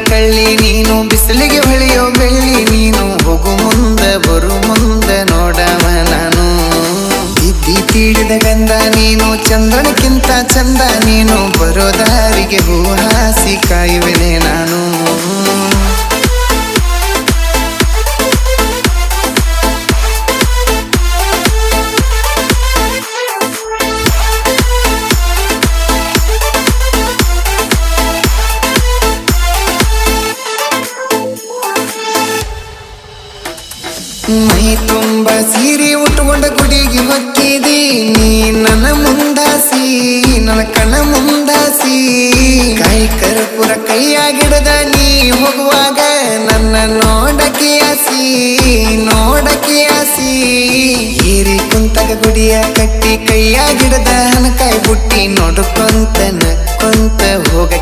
ಕಳ್ಳಿ ನೀನು ಬಿಸಿಲಿಗೆ ಹೊಳೆಯೋ ಬೆಳ್ಳಿ ನೀನು ಹೋಗು ಮುಂದ ಬರು ಮುಂದ ನೋಡವ ನಾನು ಇದ್ದಿ ತೀಡಿದ ಗಂಧ ನೀನು ಚಂದ್ರನಕ್ಕಿಂತ ಚಂದ ನೀನು ಬರೋ ದಾರಿಗೆ ಹೂ ಹಾಸಿ ಕಾಯುವೆನೆ ನಾನು ಮೈ ತುಂಬ ಸೀರೆ ಉಟ್ಕೊಂಡ ಗುಡಿಗೆ ಹೊಕ್ಕಿದಿ ನೀ ನನ್ನ ಮುಂದಾಸಿ ನನ್ನ ಕಣ್ಣ ಮುಂದಾಸಿ ಕಾಯಿ ಕರ್ಪೂರ ಕೈಯಾಗಿಡದ ನೀ ಹೋಗುವಾಗ ನನ್ನ ನೋಡಕ್ಕೆ ಆಸಿ ಹೀರಿ ಕುಂತಗ ಗುಡಿಯ ಕಟ್ಟಿ ಕೈಯಾಗಿಡದ ಹನಕಾಯಿ ಬುಟ್ಟಿ ನೋಡ್ಕೊಂತ ಹೋಗಕ್ಕೆ